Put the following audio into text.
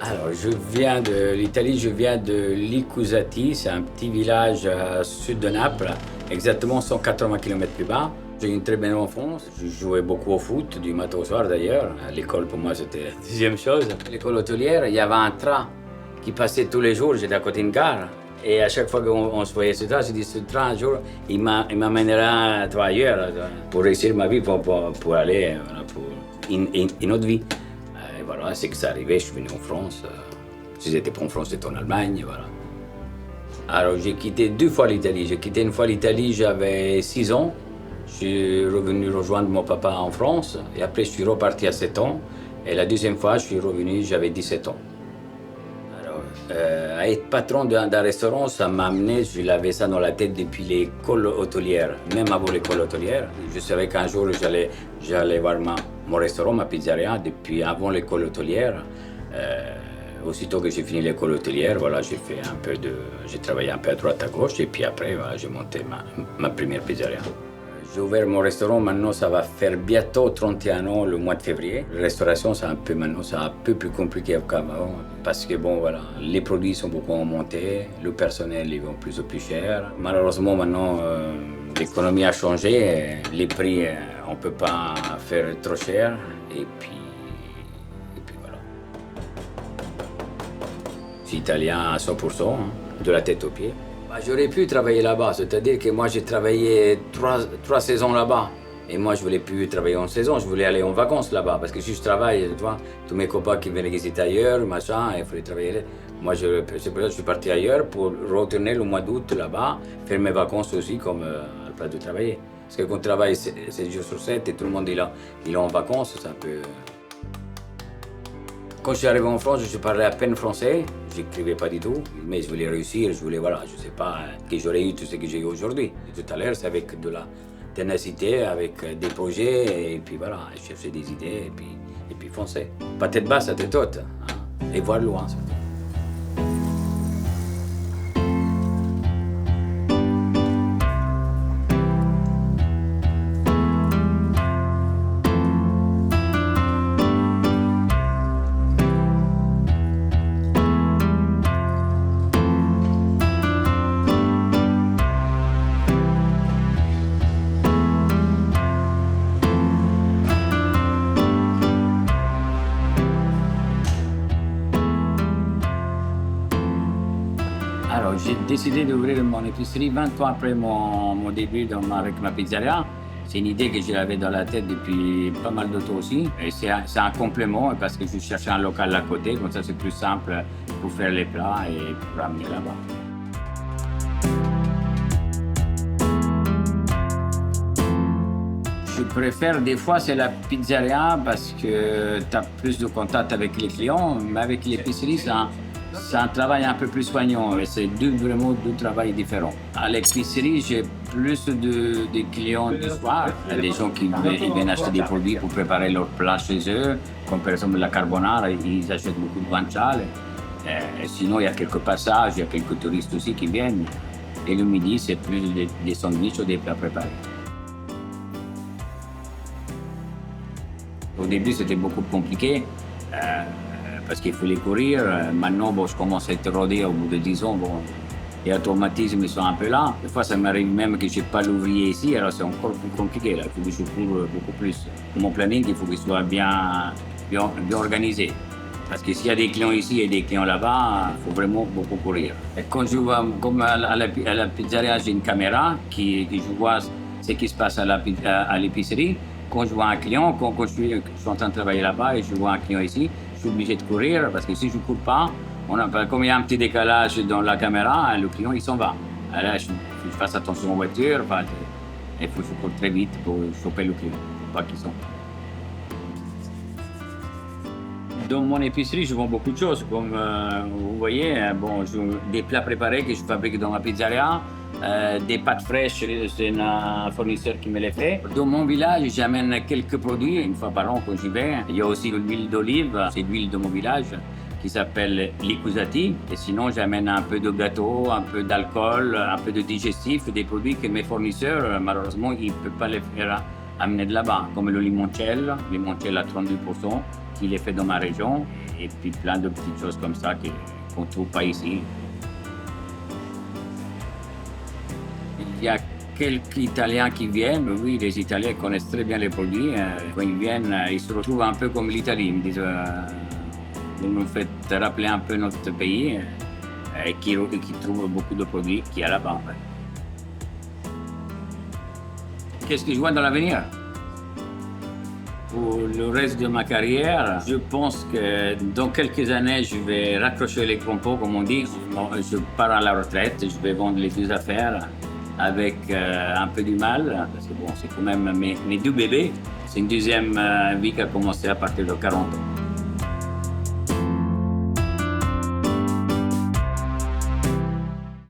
Alors, je viens de l'Italie, je viens de Licusati, c'est un petit village au sud de Naples, exactement 180 km plus bas. J'ai eu une très belle enfance, je jouais beaucoup au foot, du matin au soir d'ailleurs. À l'école, pour moi, c'était la deuxième chose. À l'école hôtelière, il y avait un train qui passait tous les jours, j'étais à côté d'une gare. Et à chaque fois qu'on se voyait ce train, je dis ce train, un jour, il m'amènera ailleurs, pour réussir ma vie, pour aller pour une autre vie. Et voilà, c'est que c'est arrivé, je suis venu en France. Si j'étais pas en France, j'étais en Allemagne, voilà. Alors j'ai quitté 2 fois l'Italie. J'ai quitté une fois l'Italie, j'avais 6 ans. Je suis revenu rejoindre mon papa en France. Et après, je suis reparti à 7 ans. Et la deuxième fois, je suis revenu, j'avais 17 ans. À être patron d'un restaurant, ça m'a amené, je l'avais ça dans la tête depuis l'école hôtelière, même avant l'école hôtelière. Je savais qu'un jour j'allais voir mon restaurant, ma pizzeria, depuis avant l'école hôtelière. Aussitôt que j'ai fini l'école hôtelière, voilà, j'ai travaillé un peu à droite à gauche et puis après, voilà, j'ai monté ma première pizzeria. J'ai ouvert mon restaurant, maintenant ça va faire bientôt 31 ans le mois de février. La restauration, c'est un peu plus compliqué qu'avant parce que bon, voilà, les produits sont beaucoup augmentés, le personnel est de plus en plus cher. Malheureusement, maintenant, l'économie a changé, les prix, on ne peut pas faire trop cher et puis voilà. Je suis italien à 100%, hein, de la tête aux pieds. J'aurais pu travailler là-bas, c'est-à-dire que moi j'ai travaillé 3 saisons là-bas. Et moi je voulais plus travailler en saison, je voulais aller en vacances là-bas. Parce que si je travaille, tu vois, tous mes copains qui venaient visiter ailleurs, machin, il fallait travailler. Moi c'est pour ça que je suis parti ailleurs pour retourner le mois d'août là-bas, faire mes vacances aussi comme à la place de travailler. Parce que quand on travaille 7 jours sur 7 et tout le monde il est en vacances, c'est un peu... Quand je suis arrivé en France, je parlais à peine français, je n'écrivais pas du tout, mais je voulais réussir, voilà, je ne sais pas que j'aurais eu tout ce que j'ai eu aujourd'hui. Tout à l'heure, c'est avec de la ténacité, avec des projets, et puis voilà, chercher des idées, et puis foncer. Pas tête basse à tête haute, hein, et voir loin surtout. Alors, j'ai décidé d'ouvrir mon épicerie 20 ans après mon début avec ma pizzeria. C'est une idée que j'avais dans la tête depuis pas mal de temps aussi. Et c'est un complément parce que je cherchais un local à côté, comme ça c'est plus simple pour faire les plats et pour ramener là-bas. Je préfère des fois c'est la pizzeria parce que tu as plus de contact avec les clients, mais avec l'épicerie c'est un travail un peu plus soignant et c'est vraiment deux travails différents. À l'épicerie, j'ai plus de clients du soir, des gens qui viennent acheter des produits pour préparer leurs plats chez eux, comme par exemple la carbonara, ils achètent beaucoup de guanciale. Sinon, il y a quelques passages, il y a quelques touristes aussi qui viennent. Et le midi, c'est plus des sandwichs ou des plats préparés. Au début, c'était beaucoup compliqué. Parce qu'il fallait courir. Maintenant, bon, je commence à être rodé au bout de 10 ans. Bon, les automatismes sont un peu là. Des fois, ça m'arrive même que je n'ai pas l'ouvrier ici, alors c'est encore plus compliqué. Là. Il faut que je cours beaucoup plus. Mon planning, il faut qu'il soit bien organisé. Parce que s'il y a des clients ici et des clients là-bas, il faut vraiment beaucoup courir. Et quand je vois, comme à la pizzeria, j'ai une caméra que je vois ce qui se passe à l'épicerie. Quand je vois un client, quand je suis en train de travailler là-bas et je vois un client ici, je suis obligé de courir parce que si je ne cours pas, comme il y a un petit décalage dans la caméra, le client il s'en va. Alors, je fasse attention aux voitures, il faut que je cours très vite pour choper le client, pour pas qu'il s'en va. Dans mon épicerie, je vends beaucoup de choses, comme vous voyez, des plats préparés que je fabrique dans ma pizzeria, des pâtes fraîches, c'est un fournisseur qui me les fait. Dans mon village, j'amène quelques produits, une fois par an quand j'y vais. Il y a aussi l'huile d'olive, c'est l'huile de mon village, qui s'appelle Licusati. Et sinon, j'amène un peu de gâteau, un peu d'alcool, un peu de digestif, des produits que mes fournisseurs, malheureusement, ils ne peuvent pas les faire amené de là-bas, comme le limoncello à 32%, qu'il est fait dans ma région, et puis plein de petites choses comme ça qu'on ne trouve pas ici. Il y a quelques Italiens qui viennent, oui, les Italiens connaissent très bien les produits. Quand ils viennent, ils se retrouvent un peu comme l'Italie. Ils me disent, vous nous faites rappeler un peu notre pays, et qui trouvent beaucoup de produits qu'il y a là-bas. En fait. Qu'est-ce que je vois dans l'avenir? Pour le reste de ma carrière, je pense que dans quelques années, je vais raccrocher les crampons, comme on dit. Je pars à la retraite, je vais vendre les deux affaires avec un peu du mal, parce que bon, c'est quand même mes deux bébés. C'est une deuxième vie qui a commencé à partir de 40 ans.